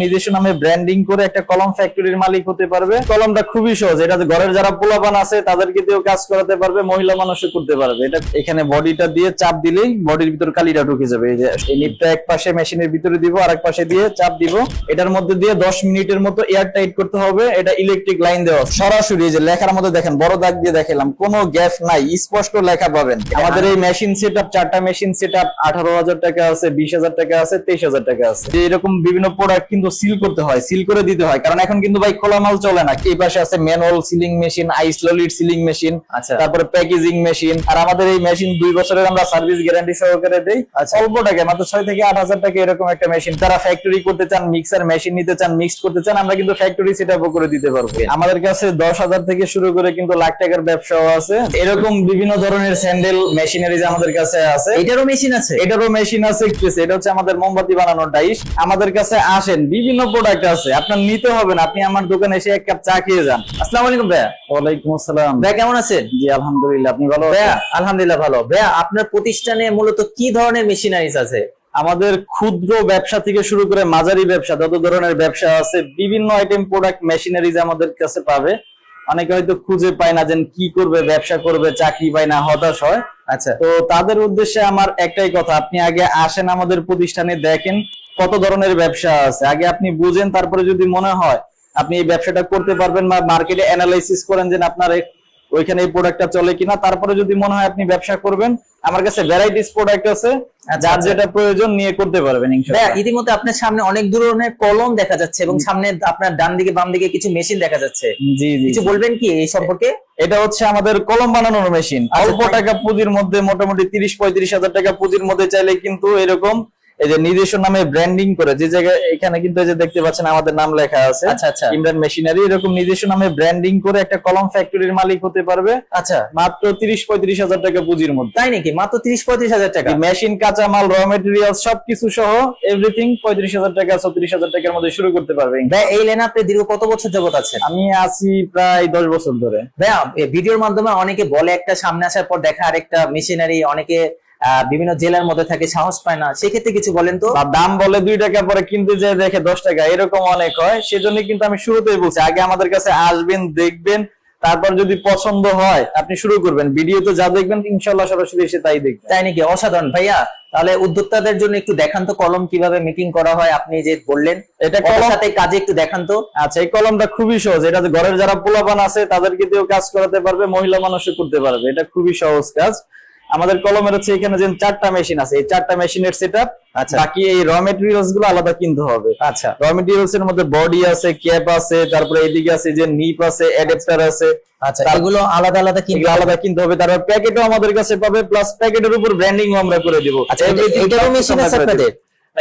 নিজস্ব নামে ব্র্যান্ডিং করে একটা কলম ফ্যাক্টরির মালিক হতে পারবে। কলমটা খুবই সহজ, এটা ঘরের যারা পোলাপান আছে তাদেরকে দিয়েও কাজ করাতে পারবে, মহিলা মানুষও করতে পারবে। এটা এখানে বডিটা দিয়ে চাপ দিলেই বডির ভিতর কালিটা ঢুকে যাবে। এই যে এই নিপটা এক পাশে মেশিনের ভিতরে দিব, আর এক পাশে দিয়ে চাপ দিব। এটার মধ্যে দিয়ে 10 মিনিটের মতো এয়ার টাইট করতে হবে। এটা ইলেকট্রিক লাইন দেওয়া সরাসরি। এই যে লেখার মধ্যে দেখেন, বড় দাগ দিয়ে দেখালাম, কোনো গ্যাপ নাই, স্পষ্ট লেখা পাবেন। আমাদের এই মেশিন সেটআপ, 4টা মেশিন সেটআপ 18,000 টাকা আছে, 20,000 টাকা আছে, 23,000 টাকা আছে। এরকম বিভিন্ন প্রোডাক্ট কিন্তু সিল করতে হয়, সিল করে দিতে হয়, কারণ এখন কিন্তু ভাই খোলা মাল চলে না। এই পাশে আছে ম্যানুয়াল সিলিং মেশিন, আইসোলিড সিলিং মেশিন, তারপরে প্যাকেজিং মেশিন। আর আমাদের এই মেশিন 2 বছরের আমরা সার্ভিস গ্যারান্টি সহকারে দেই। অল্প টাকা, মাত্র 6 থেকে 8,000 টাকা এরকম একটা মেশিন। তারা ফ্যাক্টরি করতে চান, মিক্সার মেশিন নিতে চান, মিক্স করতে চান, আমরা কিন্তু ফ্যাক্টরি সেটআপও করে দিতে পারবো। আমাদের কাছে 10,000 থেকে শুরু করে কিন্তু লাখ টাকার ব্যবসাও আছে। এরকম বিভিন্ন ধরনের স্যান্ডেল মেশিনারিজ আমাদের কাছে আছে। এটারও মেশিন আছে? এটারও মেশিন আছে। এটা হচ্ছে আমাদের মোমবাতি বানানোর ডাইস। আমাদের কাছে আসেন, বিভিন্ন প্রোডাক্ট আছে, আপনার নিতে হবে না, আপনি আমার দোকানে এসে এক কাপ চা খেয়ে যান। আসসালামু আলাইকুম ভাইয়া। ওয়ালাইকুম আসসালাম। ভাইয়া কেমন আছেন? জি আলহামদুলিল্লাহ, আপনি ভালো আছেন? ভাইয়া আলহামদুলিল্লাহ ভালো। ভাইয়া আপনার প্রতিষ্ঠানে মূলত কি ধরনের মেশিনারিজ আছে? আমাদের ক্ষুদ্র ব্যবসা থেকে শুরু করে মাঝারি ব্যবসা, যত ধরনের ব্যবসা আছে, বিভিন্ন আইটেম প্রোডাক্ট মেশিনারিজ আমাদের কাছে পাবে। অনেকে হয়তো খুঁজে পায় না যে কি করবে, ব্যবসা করবে, চাকরি পায় না, হতাশ হয়। আচ্ছা, তো তাদের উদ্দেশ্যে আমার একটাই কথা, আপনি আগে আসেন আমাদের প্রতিষ্ঠানে, দেখেন কত ধরনের ব্যবসা আছে, আগে আপনি বুঝেন, তারপরে যদি মনে হয় আপনি এই ব্যবসাটা করতে পারবেন বা মার্কেটে অ্যানালাইসিস করেন যে আপনার ওইখানে এই প্রোডাক্টটা চলে কিনা, তারপরে যদি মনে হয় আপনি ব্যবসা করবেন, আমার কাছে ভ্যারাইটিস প্রোডাক্ট আছে, যার যেটা প্রয়োজন নিয়ে করতে পারবেন ইনশাআল্লাহ। ইতিমধ্যে আপনার সামনে অনেক ধরনের কলম দেখা যাচ্ছে এবং সামনে আপনার ডান দিকে বাম দিকে কিছু মেশিন দেখা যাচ্ছে। জি জি, কিছু বলবেন কি এই সম্পর্কে? এটা হচ্ছে আমাদের কলম বানানোর মেশিন। অল্প টাকা পুঁজির মধ্যে, মোটামুটি 30-35,000 টাকা পুঁজির মধ্যে চাইলে কিন্তু এরকম এই যে নিজস্ব নামে ব্র্যান্ডিং করে, যে জায়গায় এখানে কিন্তু এই যে দেখতে পাচ্ছেন আমাদের নাম লেখা আছে, ইমরান মেশিনারি, এরকম নিজস্ব নামে ব্র্যান্ডিং করে একটা কলম ফ্যাক্টরির মালিক হতে পারবে। আচ্ছা, মাত্র 30-35,000 টাকা পুঁজির মধ্যে। তাই নাকি? মাত্র 30-35,000 টাকা? মেশিন, কাঁচামাল, র মেটেরিয়াল সবকিছু সহ এভরিথিং 35,000 টাকা 36,000 টাকার মধ্যে শুরু করতে পারবে। এই লাইনে আপনি দীর্ঘ কত বছর যাবত আছেন? আমি আছি প্রায় 10 বছর ধরে। ভাইয়া ভিডিওর মাধ্যমে অনেকে বলে একটা, সামনে আসার পর দেখা আরেকটা মেশিনারি, অনেকে বিভিন্ন জেলার মধ্যে থাকে, সাহস পায় না, সেক্ষেত্রে কিছু বলেন তো। দাম বলে 2 টাকা, পরে কিন্তু যে দেখে 10 টাকা, এরকম অনেক হয়। সেজন্য কিন্তু আমি শুরুতেই বলছি, আগে আমাদের কাছে আসবেন, দেখবেন, তারপর যদি পছন্দ হয় আপনি শুরু করবেন। ভিডিওতে যা দেখবেন ইনশাআল্লাহ সরাসরি এসে তাই দেখবেন। তাই নাকি? অসাধারণ। ভাইয়া তাহলে উদ্যোক্তাদের জন্য একটু দেখান তো কলম কিভাবে মেকিং করা হয়, আপনি যে বললেন এটা কলমের সাথে কাজে, একটু দেখান তো। আচ্ছা, এই কলমটা খুবই সহজ, এটা ঘরের যারা পোলাপান আছে তাদেরকে দিয়েও কাজ করাতে পারবে, মহিলা মানুষও করতে পারবে। এটা খুবই সহজ কাজ। আমাদের কলমের হচ্ছে এখানে যে 4টা মেশিন আছে, এই 4টা মেশিনের সেটআপ। আচ্ছা, বাকি এই র মেটেরিয়ালস গুলো আলাদা কিনতে হবে। আচ্ছা, র মেটেরিয়ালস এর মধ্যে বডি আছে, ক্যাপ আছে, তারপরে এইদিকে আছে যে নিপ আছে, অ্যাডাপ্টার আছে। আচ্ছা, এগুলো আলাদা আলাদা কিনতে হবে। তারপর প্যাকেটও আমাদের কাছে পাবে, প্লাস প্যাকেটের উপর ব্র্যান্ডিং আমরা করে দিব। আচ্ছা, এটারও মেশিন আছে আপনাদের?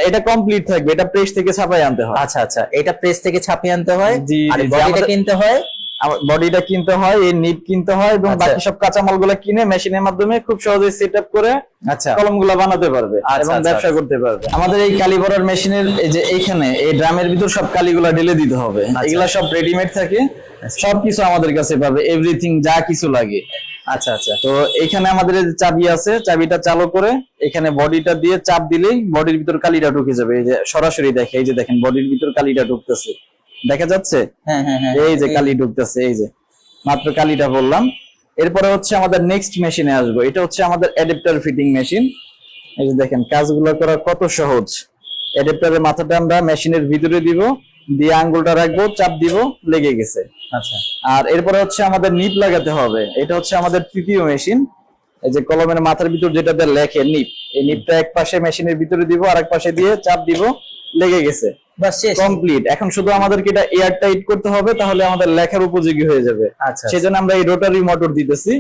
এটা কমপ্লিট থাকবে, এটা প্রেস থেকে ছাপাই আনতে হয়। আচ্ছা আচ্ছা, এটা প্রেস থেকে ছাপিয়ে আনতে হয়, আর বডিটা কিনতে হয়। বডিটা কিনতে হয়, এই নিপ কিনতে হয়, এবং বাকি সব কাঁচামাল গুলো কিনে মেশিনের মাধ্যমে খুব সহজে সেটআপ করে কলম গুলা বানাতে পারবে এবং ব্যবসা করতে পারবে। আমাদের এই কালি ভরার মেশিনের এই যে এইখানে এই ড্রামের ভিতর সব কালিগুলা ঢেলে দিতে হবে। এগুলা সব রেডিমেড থাকে, সবকিছু আমাদের কাছে পাবে, এভরিথিং যা কিছু লাগে। আচ্ছা আচ্ছা, তো এখানে আমাদের যে চাবি আছে, চাবিটা চালু করে এখানে বডিটা দিয়ে চাপ দিলেই বডির ভিতর কালিটা ঢুকে যাবে। এই যে সরাসরি দেখে, এই যে দেখেন বডির ভিতর কালিটা ঢুকতেছে, দেখা যাচ্ছে? এই যে কালি ঢুকতেছে, এই যে মাত্র কালিটা বললাম। এরপরে হচ্ছে আমাদের নেক্সট মেশিনে আসবো, এটা হচ্ছে আমাদের অ্যাডাপ্টার ফিটিং মেশিন। এই যে দেখেন কাজগুলো করা কত সহজ। অ্যাডাপ্টারের মাথাটা আমরা মেশিনের ভিতরে দিব, দিয়ে আঙ্গুলটা রাখবো, চাপ দিব, লেগে গেছে। আচ্ছা, আর এরপরে হচ্ছে আমাদের নিপ লাগাতে হবে। এটা হচ্ছে আমাদের তৃতীয় মেশিন। এই যে কলমের মাথার ভিতর যেটাতে লেখে নিপ, এই নিপটা এক পাশে মেশিনের ভিতরে দিব, আর এক পাশে দিয়ে চাপ দিব, লেগে গেছে, কমপ্লিট। এখন শুধু আমাদেরকে এটা এয়ার টাইট করতে হবে, তাহলে আমাদের লেখার উপযোগী হয়ে যাবে। সেজন্য আমরা এই রোটারি মোটর দিতেছি।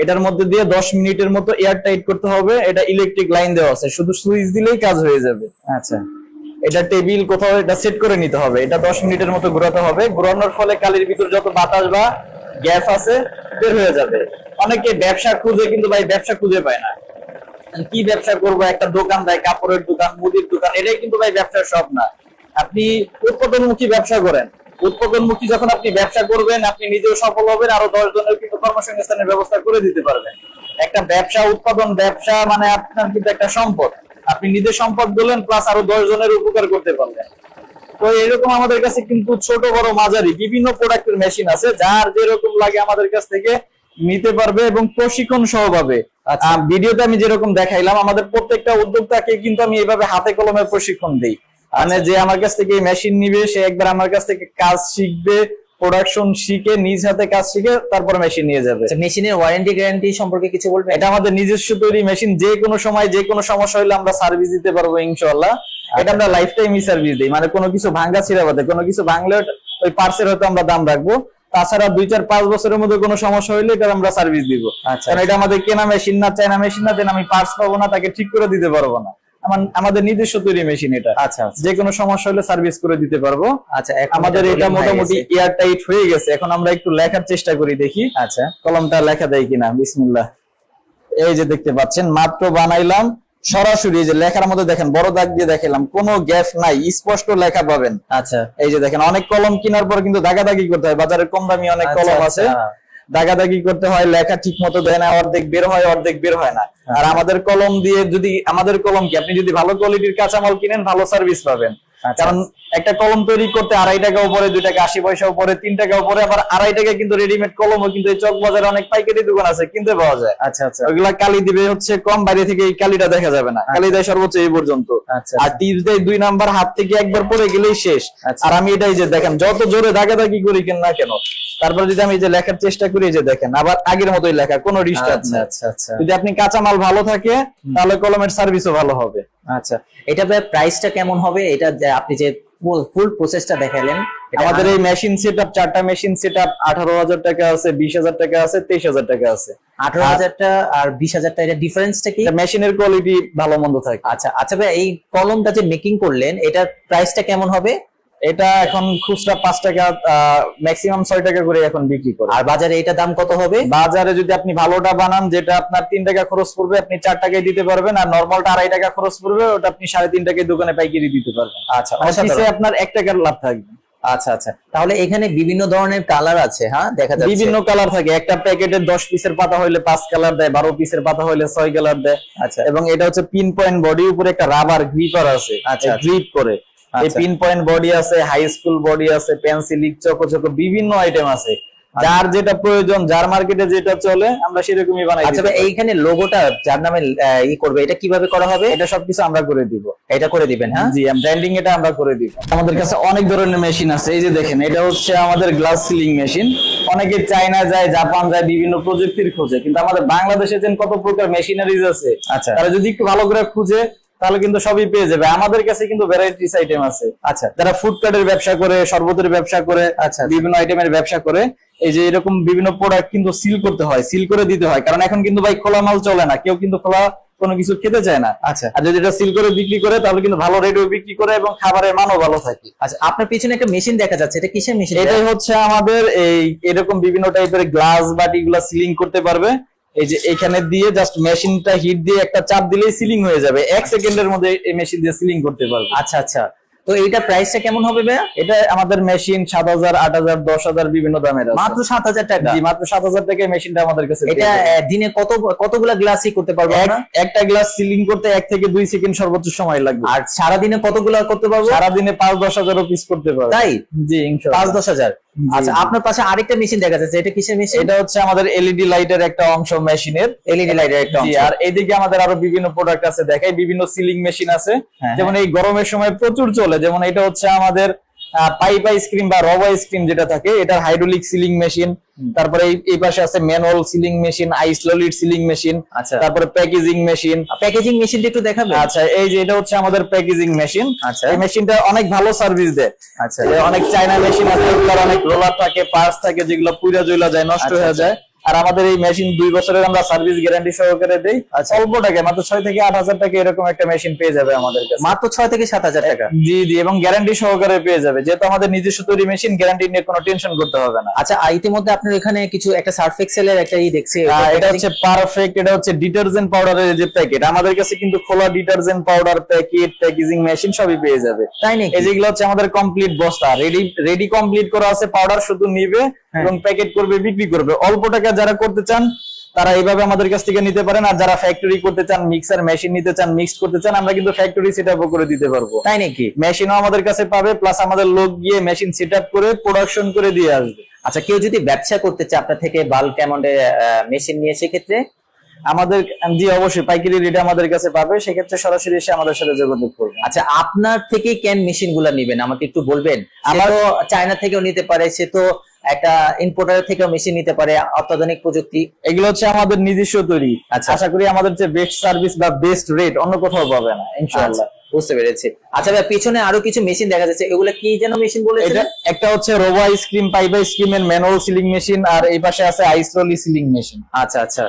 এটার মধ্যে দিয়ে 10 মিনিটের মতো এয়ার টাইট করতে হবে। এটা ইলেকট্রিক লাইন দেওয়া আছে, শুধু সুইচ দিলেই কাজ হয়ে যাবে। আচ্ছা, এটা টেবিল কোথাও এটা সেট করে নিতে হবে। এটা 10 মিনিটের মতো ঘোরাতে হবে। ঘোরানোর ফলে কালির ভিতর যত বাতাস বা গ্যাস আছে বের হয়ে যাবে। অনেকে ব্যবসা খুঁজে, কিন্তু ভাই ব্যবসা খুঁজে পায় না। কি ব্যবসা করবো? একটা দোকান দেয়, কাপড়ের দোকান, মুদির দোকান, এটাই কিন্তু ভাই ব্যবসার সব না। আপনি উৎপাদনমুখী ব্যবসা করেন। উৎপাদনমুখী যখন আপনি ব্যবসা করবেন, আপনি নিজেও সফল হবেন, আরো 10 জনের কিন্তু কর্মসংস্থানের ব্যবস্থা করে দিতে পারবেন। একটা ব্যবসা, উৎপাদন ব্যবসা মানে আপনার কিন্তু একটা সম্পদ। আপনি নিজে সম্পদ বললেন, প্লাস আরো 10 জনের উপকার করতে পারবেন। তো এরকম আমাদের কাছে কিন্তু ছোট বড় মাঝারি বিভিন্ন প্রোডাক্টের মেশিন আছে, যার যেরকম লাগে আমাদের কাছ থেকে নিতে পারবে এবং প্রশিক্ষণ সহ পাবে। ভিডিওতে আমি যেরকম দেখাইলাম, আমাদের প্রত্যেকটা উদ্যোক্তাকে কিন্তু আমি এইভাবে হাতে কলমে প্রশিক্ষণ দিই। মানে যে আমার কাছ থেকে মেশিন নিবে সে একবার আমার কাছ থেকে কাজ শিখবে, প্রোডাকশন শিখে নিজ হাতে কাজ শিখে তারপর মেশিন নিয়ে যাবে। মেশিনের ওয়ারেন্টি গ্যারান্টি সম্পর্কে কিছু বলবেন? এটা আমাদের নিজস্ব তৈরি মেশিন, যে কোনো সময় যে কোনো সমস্যা হলে আমরা সার্ভিস দিতে পারবো ইনশাআল্লাহ। এটা আমরা লাইফ টাইমই সার্ভিস দিই, মানে কোনো কিছু ভাঙ্গা ছিঁড়া বাদে, কোনো কিছু ভাঙলে ওই পার্সের হয়তো আমরা দাম রাখবো, তাছাড়া 2-4-5 বছরের মধ্যে কোনো সমস্যা হইলে এটা আমরা সার্ভিস দিব। কারণ এটা আমাদের কেনা মেশিন না, চায়না মেশিন না, দেন আমি পার্টস পাবো না, তাকে ঠিক করে দিতে পারবো না। আমাদের নিজস্ব তৈরি মেশিন এটা। আচ্ছা, যে কোনো সমস্যা হলে সার্ভিস করে দিতে পারবো। আচ্ছা, আমাদের এটা মোটামুটি এয়ার টাইট হয়ে গেছে। এখন আমরা একটু লেখার চেষ্টা করি, দেখি আচ্ছা কলমটা লেখা দেয় কিনা। বিসমিল্লাহ। এই যে দেখতে পাচ্ছেন, মাত্র বানাইলাম সরাসরি, এই যে লেখার মধ্যে দেখেন বড় দাগ দিয়ে দেখাইলাম, কোনো গ্যাপ নাই, স্পষ্ট লেখা পাবেন। আচ্ছা, এই যে দেখেন, অনেক কলম কেনার পর কিন্তু দাগাদাগি করতে হয়, বাজারে কম দামি অনেক কলম আছে, দাগাদাগি করতে হয়, লেখা ঠিক মতো দেয় না, অর্ধেক বের হয় অর্ধেক বের হয় না। আর আমাদের কলম দিয়ে যদি, আমাদের কলম কি, আপনি যদি ভালো কোয়ালিটির কাঁচামাল কিনেন ভালো সার্ভিস পাবেন। কারণ একটা কলম তৈরি করতে 2.5 টাকা উপরে, 2 টাকা 80 পয়সা উপরে, 3 টাকা উপরে, আবার 2.5 টাকা কিন্তু রেডিমেড কলমও কিন্তু এই চক বাজারে অনেক পাইকারি দোকান আছে, কিনতে পাওয়া যায়। আচ্ছা আচ্ছা, ওইগুলা কালি দিবে হচ্ছে কম, বাইরে থেকে এই কালিটা দেখা যাবে না, কালি দেয় সর্বোচ্চ এই পর্যন্ত। আর টিপস দেয় 2 নাম্বার, হাত থেকে একবার পরে গেলেই শেষ। আর আমি এটাই যে দেখেন, যত জোরে দাগাদাগি করি কেন না কেন, তারপর যদি আমি যে লেখার চেষ্টা করি, যে দেখেন আবার আগের মতোই লেখা, কোনো ডিস্টার্ব নেই। আচ্ছা আচ্ছা, যদি আপনি কাঁচামাল ভালো থাকে তাহলে কলমের সার্ভিসও ভালো হবে। আচ্ছা, এটা প্রাইসটা কেমন হবে? এটা আপনি যে ফুল প্রসেসটা দেখালেন, আমাদের এই মেশিন সেটআপ, 4টা মেশিন সেটআপ 18,000 টাকা আছে, 20,000 টাকা আছে, 23,000 টাকা আছে। 18,000 টা আর 20,000 টা, এটা ডিফারেন্সটা কি? মেশিনের কোয়ালিটি ভালো মন্দ থাকে। আচ্ছা আচ্ছা ভাই, এই কলমটা যে মেকিং করলেন এটার প্রাইসটা কেমন হবে? এটা এখন খুচরা 5 টাকা, ম্যাক্সিমাম 6 টাকা করে এখন বিক্রি করে। আর বাজারে এটা দাম কত হবে? বাজারে যদি আপনি ভালোটা বানান, যেটা আপনার 3 টাকা খরচ পড়বে, আপনি 4 টাকায় দিতে পারবেন, আর নরমালটা 2.5 টাকা খরচ পড়বে, ওটা আপনি 3.5 টাকায় দোকানে পাইকারি দিতে পারবেন। আচ্ছা, অফিসে আপনার 1 টাকার লাভ থাকবে। আচ্ছা আচ্ছা, তাহলে এখানে বিভিন্ন ধরনের কালার আছে, হ্যাঁ দেখা যাচ্ছে বিভিন্ন কালার থাকে। একটা প্যাকেটে 10 পিসের পাতা হইলে 5 কালার দেয়, 12 পিসের পাতা হইলে 6 কালার দেয়। আচ্ছা, এবং এটা হচ্ছে পিন পয়েন্ট বডি, উপরে একটা রাবার গ্রিপার আছে, আচ্ছা গ্রিপ করে। এই পিন পয়েন্ট বডি আছে, হাই স্কুল বডি আছে, পেন্সিল, চকো চকো বিভিন্ন আইটেম আছে। যার যেটা প্রয়োজন, যার মার্কেটে যেটা চলে, আমরা সেরকমই বানাই। আচ্ছা ভাই, এইখানে লোগোটা যার নামে করবে, এটা কিভাবে করা হবে? এটা সবকিছু আমরা করে দিব। এটা করে দিবেন? হ্যাঁ জি, ব্র্যান্ডিং এটা আমরা করে দিব। আমাদের কাছে অনেক ধরনের মেশিন আছে। এই যে দেখেন, এটা হচ্ছে আমাদের গ্লাস সিলিং মেশিন। অনেকে চায়না যায়, জাপান যায়, বিভিন্ন প্রযুক্তির খোঁজে, কিন্তু আমাদের বাংলাদেশে যেন কত প্রকার মেশিনারিজ আছে, আচ্ছা, তারা যদি একটু ভালো করে খুঁজে তাহলে কিন্তু সবই পেয়ে যাবে। আমাদের কাছে কিন্তু ভ্যারাইটিস আইটেম আছে। আচ্ছা, যারা ফুডকার্টের ব্যবসা করে, শরবতের ব্যবসা করে, আচ্ছা বিভিন্ন আইটেমের ব্যবসা করে, এই যে এরকম বিভিন্ন প্রোডাক্ট কিন্তু সিল করতে হয়, সিল করে দিতে হয়। কারণ এখন কিন্তু ভাই খোলা মাল চলে না, কেউ কিন্তু খোলা কোনো কিছু খেতে চায় না। আচ্ছা, আর যদি এটা সিল করে বিক্রি করে তাহলে কিন্তু ভালো রেটেও বিক্রি করে এবং খাবারের মানও ভালো থাকে। আচ্ছা, আপনার পিছনে একটা মেশিন দেখা যাচ্ছে, এটা কিসের মেশিন? এটাই হচ্ছে আমাদের এই এরকম বিভিন্ন টাইপের গ্লাস বাটিগুলা সিলিং করতে পারবে। এই যে এখানে দিয়ে জাস্ট মেশিনটা হিট দিয়ে একটা চাপ দিলেই সিলিং হয়ে যাবে, 1 সেকেন্ডের মধ্যে এই মেশিন দিয়ে সিলিং করতে পারবে। আচ্ছা আচ্ছা, তো এইটা প্রাইসটা কেমন হবে ভাইয়া? এটা আমাদের মেশিন 7,000, 8,000, 10,000 বিভিন্ন দামের আছে। মাত্র 7,000 টাকা? জি, মাত্র 7,000 টাকায় মেশিনটা আমাদের কাছে। এটা দিনে কতগুলা গ্লাসই করতে পারবো আমরা? একটা গ্লাস সিলিং করতে 1 থেকে 2 সেকেন্ড সর্বোচ্চ সময় লাগবে। আর সারাদিনে কতগুলা করতে পারবো? সারাদিনে 5-10 হাজারও পিস করতে পারবো। তাই? জি, ইনশাআল্লাহ 5-10 হাজার। আচ্ছা, আপনার পাশে আরেকটা মেশিন দেখা যাচ্ছে, এটা কিসের মেশিন? এটা হচ্ছে আমাদের এলইডি লাইটের একটা অংশ, মেশিনের এলইডি লাইটের একটা অংশ। আর এইদিকে আমাদের আরো বিভিন্ন প্রোডাক্ট আছে, দেখাই বিভিন্ন সিলিং মেশিন আছে। যেমন এই গরমের সময় প্রচুর চলে, যেমন এটা হচ্ছে আমাদের পাইপ আইসক্রিম বা রব আইসক্রিম যেটা থাকে, এটার হাইড্রোলিক সিলিং মেশিন। তারপরে এই পাশে আছে ম্যানুয়াল সিলিং মেশিন, আইসোলিড সিলিং মেশিন। আচ্ছা, তারপরে প্যাকেজিং মেশিন। প্যাকেজিং মেশিনটা একটু দেখাবেন? আচ্ছা, এই যে এটা হচ্ছে আমাদের প্যাকেজিং মেশিন। আচ্ছা, এই মেশিনটা অনেক ভালো সার্ভিস দেয়। আচ্ছা, অনেক চায়না মেশিন আছে, ওগুলোর অনেক রোলার থাকে, পার্টস থাকে, যেগুলো পুড়ে জ্বলা যায়, নষ্ট হয়ে যায়। আর আমাদের এই মেশিন 2 বছরের আমরা সার্ভিস গ্যারান্টি সহকারে দেই। অল্প টাকায়, মাত্র 6 থেকে 8,000 টাকা এরকম একটা মেশিন পেয়ে যাবে আমাদের কাছে। মাত্র 6 থেকে 7,000 টাকা? জি জি, এবং গ্যারান্টি সহকারে পেয়ে যাবে, যেহেতু আমাদের নিজস্ব তৈরি মেশিন, গ্যারান্টি নিয়ে কোনো টেনশন করতে হবে না। আচ্ছা, ইতিমধ্যে আপনার এখানে কিছু একটা সার্ফ এক্সেলের একটা দেখছি, এটা হচ্ছে পারফেক্ট। এটা হচ্ছে ডিটারজেন্ট পাউডারের যে প্যাকেট, আমাদের কাছে কিন্তু খোলা detergent powder packet, packaging machine সবই পেয়ে যাবে। তাই নাকি? এই যেগুলো হচ্ছে আমাদের কমপ্লিট বস্তা, রেডি কমপ্লিট করা আছে। পাউডার শুধু নিবে এবং প্যাকেট করবে, বিক্রি করবে। অল্প টাকা যারা করতে চান তারা এইভাবে আমাদের কাছ থেকে নিতে পারেন। আর যারা ফ্যাক্টরি করতে চান, মিক্সার মেশিন নিতে চান, মিক্সড করতে চান, আমরা কিন্তু ফ্যাক্টরি সেটআপও করে দিতে পারবো। তাই নাকি? মেশিনও আমাদের কাছে পাবে, প্লাস আমাদের লোক গিয়ে মেশিন সেটআপ করে প্রোডাকশন করে দিয়ে আসবে। আচ্ছা, কেউ যদি ব্যবসা করতে চায় আপনার থেকে বাল্ক অ্যামাউন্টে মেশিন নিয়ে, সেক্ষেত্রে আমাদের জি অবশ্যই পাইকারি রেটে আমাদের কাছে পাবে, সেক্ষেত্রে সরাসরি এসে আমাদের সাথে যোগাযোগ করবে। আচ্ছা, আপনার থেকে কেন মেশিন গুলা নিবেন আমাকে একটু বলবেন? আমার তো চায়না থেকেও নিতে পারে, সে তো একটা ইম্পোর্টার থেকেও মেশিন নিতে পারে, অত্যাধুনিক প্রযুক্তি। এগুলো হচ্ছে আমাদের নিজস্ব তৈরি। আচ্ছা। আশা করি আমাদের যে বেস্ট সার্ভিস বা বেস্ট রেট অন্য কোথাও পাবে না ইনশাআল্লাহ। বুঝতে পেরেছি। আচ্ছা ভাই, পিছনে আরো কিছু মেশিন দেখা যাচ্ছে, এগুলো কি যেন মেশিন বলেছেন? এটা একটা হচ্ছে রোবো আইসক্রিম, পাইপ আইসক্রিমের ম্যানুয়াল সিলিং মেশিন, আর এই পাশে আছে আইসরোলি সিলিং মেশিন। আচ্ছা আচ্ছা,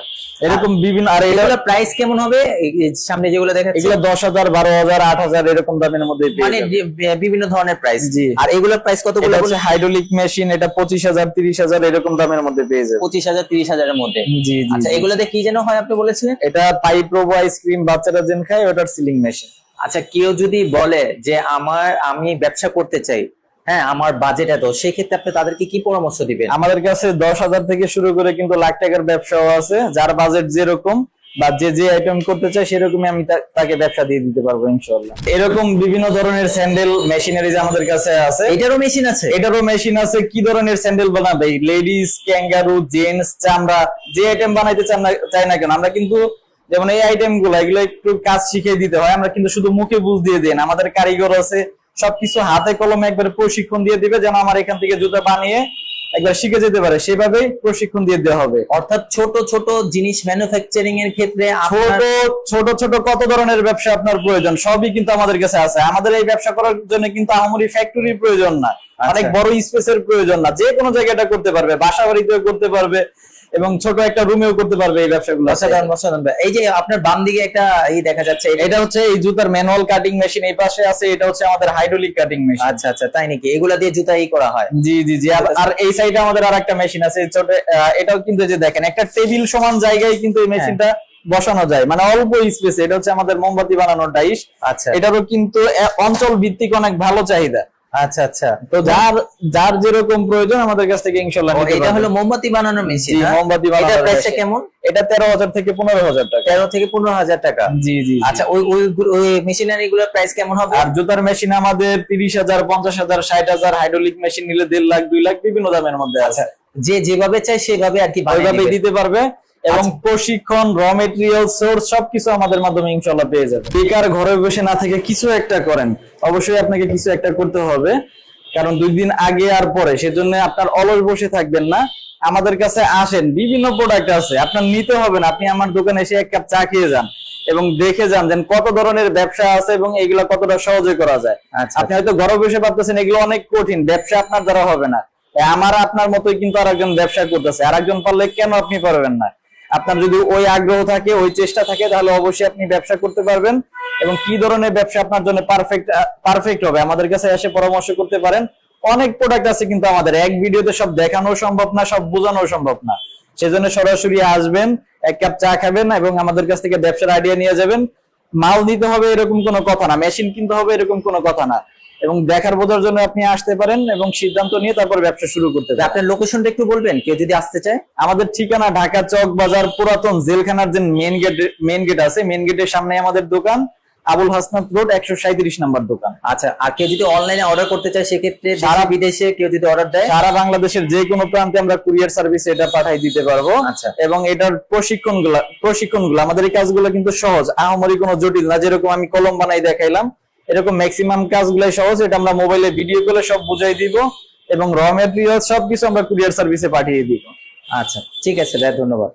এরকম বিভিন্ন। আর এগুলোর প্রাইস কেমন হবে? এই সামনে যেগুলো দেখাচ্ছি এগুলো 10,000, 12,000, 8,000 এরকম দামের মধ্যে পেয়ে মানে যাবেন। বিভিন্ন ধরনের প্রাইস। জি। আর এগুলোর প্রাইস কতগুলো? এটা হচ্ছে হাইড্রোলিক মেশিন, এটা 25,000, 30,000 এরকম দামের মধ্যে পেয়ে যাবেন। 25,000 30,000-এর মধ্যে। জি জি। আচ্ছা, এগুলোতে কি যেন হয় আপনি বলেছিলেন? এটা পাইপ রোবো আইসক্রিম, বাচ্চারা যেন খায়, ওটার সিলিং মেশিন। আচ্ছা, কেউ যদি বলে যে আমি ব্যবসা করতে চাই, হ্যাঁ আমার বাজেট এত, সেক্ষেত্রে আপনি তাদেরকে কি পরামর্শ দিবেন? আমাদের কাছে 10,000 থেকে শুরু করে কিন্তু লাখ টাকার ব্যবসাও আছে। যার বাজেট যেরকম বা যে আইটেম করতে চায় সেরকমই আমি তাকে ব্যবসা দিয়ে দিতে পারবো ইনশাআল্লাহ। এরকম বিভিন্ন ধরনের স্যান্ডেল মেশিনারিজ আমাদের কাছে আছে। এটারও মেশিন আছে? এটারও মেশিন আছে। কি ধরনের স্যান্ডেল বানাবে, লেডিস, ক্যাঙ্গারু, জেন্টস, চামড়া, যে আইটেম বানাইতে চাই না কেন, আমরা কিন্তু যেমন এই আইটেম গুলো এগুলো একটু কাজ শিখিয়ে দিতে হয়। আমরা কিন্তু শুধু মুখে বুঝ দিয়ে দিই না, আমাদের কারিগর আছে, সবকিছু হাতে কলমে একবার প্রশিক্ষণ দিয়ে দিবে, যেন আমার এখান থেকে জুতা বানিয়ে একবার শিখে যেতে পারে, সেভাবেই প্রশিক্ষণ দিয়ে দেওয়া হবে। অর্থাৎ ছোট ছোট জিনিস ম্যানুফ্যাকচারিং এর ক্ষেত্রে ছোট ছোট কত ধরনের ব্যবসা আপনার প্রয়োজন সবই কিন্তু আমাদের কাছে আছে। আমাদের এই ব্যবসা করার জন্য কিন্তু আহামরি ফ্যাক্টরির প্রয়োজন না, অনেক বড় স্পেসের প্রয়োজন না, যে কোনো জায়গাটা করতে পারবে, বাসা বাড়িতেও করতে পারবে এবং ছোট একটা রুমেও করতে পারবে এই ব্যবসাগুলো। এই যে আপনার বাম দিকে একটা দেখা যাচ্ছে, এটা হচ্ছে এই জুতার ম্যানুয়াল কাটিং মেশিন, এই পাশে আছে এটা হচ্ছে আমাদের হাইড্রোলিক কাটিং মেশিন। আচ্ছা আচ্ছা, তাই নাকি? এগুলা দিয়ে জুতা করা হয়? জি জি জি। আর এই সাইডে আমাদের আর একটা মেশিন আছে ছোট, এটাও কিন্তু যে দেখেন একটা টেবিল সমান জায়গায় কিন্তু এই মেশিনটা বসানো যায়, মানে অল্প স্পেসে। এটা হচ্ছে আমাদের মোমবাতি বানানোর ডাইস। আচ্ছা, এটারও কিন্তু অঞ্চল ভিত্তিক অনেক ভালো চাহিদা। আচ্ছা আচ্ছা, তো যার যেরকম প্রয়োজন আমাদের কাছ থেকে ইনশাআল্লাহ নিতে পারবেন। এটা হলো মোমবাতি বানানোর মেশিন। মোমবাতি বানানোর এটার প্রাইসটা কেমন? এটা 13,000 থেকে 15,000 টাকা। 13 থেকে 15,000 টাকা। জি জি। আচ্ছা, ওই মেশিনারি গুলোর প্রাইস কেমন হবে? আর জুতার মেশিন আমাদের 30,000, 50,000, 60,000, হাইড্রোলিক মেশিন নিলে 1.5 লাখ, 2 লাখ বিভিন্ন দামের মধ্যে আছে। যে যেভাবে চাই সেভাবে আর কি ওইভাবে দিতে পারবে। এবং প্রশিক্ষণ, র মেটেরিয়াল, সোর্স সবকিছু আমাদের মাধ্যমে ইনশাআল্লাহ পেয়ে যাবে। বেকার ঘরে বসে না থেকে কিছু একটা করেন, অবশ্যই আপনাকে কিছু একটা করতে হবে, কারণ 2 দিন আগে আর পরে, সেজন্য আপনার অলস বসে থাকবেন না। আমাদের কাছে আসেন, বিভিন্ন প্রোডাক্ট আছে, আপনার নিতে হবে না। আপনি আমার দোকানে এসে এক কাপ চা খেয়ে যান এবং দেখে যান যে কত ধরনের ব্যবসা আছে এবং এগুলো কতটা সহজে করা যায়। আপনি হয়তো ঘরে বসে ভাবতেছেন এগুলো অনেক কঠিন, ব্যবসা আপনার দ্বারা হবে না। আমার আপনার মতোই কিন্তু আরেকজন ব্যবসা করতেছে, আরেকজন পারলে কেন আপনি পারবেন না? আপনার যদি ওই আগ্রহ থাকে, ওই চেষ্টা থাকে, তাহলে অবশ্যই আপনি ব্যবসা করতে পারবেন। এবং কি ধরনের ব্যবসা আপনার জন্য পারফেক্ট হবে আমাদের কাছে এসে পরামর্শ করতে পারেন। অনেক প্রোডাক্ট আছে কিন্তু আমাদের এক ভিডিওতে সব দেখানো সম্ভব না, সব বোঝানো সম্ভব না। সেজন্য সরাসরি আসবেন, এক কাপ চা খাবেন এবং আমাদের কাছ থেকে ব্যবসার আইডিয়া নিয়ে যাবেন। মাল দিতে হবে এরকম কোনো কথা না, মেশিন কিনতে হবে এরকম কোনো কথা না। এবং দেখার বোঝার জন্য আপনি আসতে পারেন এবং সিদ্ধান্ত নিয়ে তারপর ব্যবসা শুরু করতে পারেন। আপনার লোকেশনটা একটু বলবেন, কেউ যদি আসতে চায়? আমাদের ঠিকানা ঢাকা চক বাজার, পুরাতন জেলখানার যে মেন গেট আছে, মেন গেটের সামনে আমাদের দোকান, আবুল হাসনাত রোড 137 নাম্বার দোকান। আচ্ছা, আর কেউ যদি অনলাইনে অর্ডার করতে চায় সেক্ষেত্রে সারা বিদেশে কেউ যদি অর্ডার দেয়? সারা বাংলাদেশের যে কোনো প্রান্তে আমরা কুরিয়ার সার্ভিসে এটা পাঠিয়ে দিতে পারবো। আচ্ছা, এবং এটার প্রশিক্ষণগুলো আমাদের এই কাজগুলো কিন্তু সহজ, আহামরি কোনো জটিল না। যেরকম আমি কলম বানাই দেখাইলাম, এরকম ম্যাক্সিমাম কাজগুলাই সহজ। এটা আমরা মোবাইলে ভিডিও কলে সব বুঝাই দিব এবং র মেটেরিয়াল সবকিছু আমরা কুরিয়ার সার্ভিসে পাঠিয়ে দিব। আচ্ছা, ঠিক আছে ভাই, ধন্যবাদ।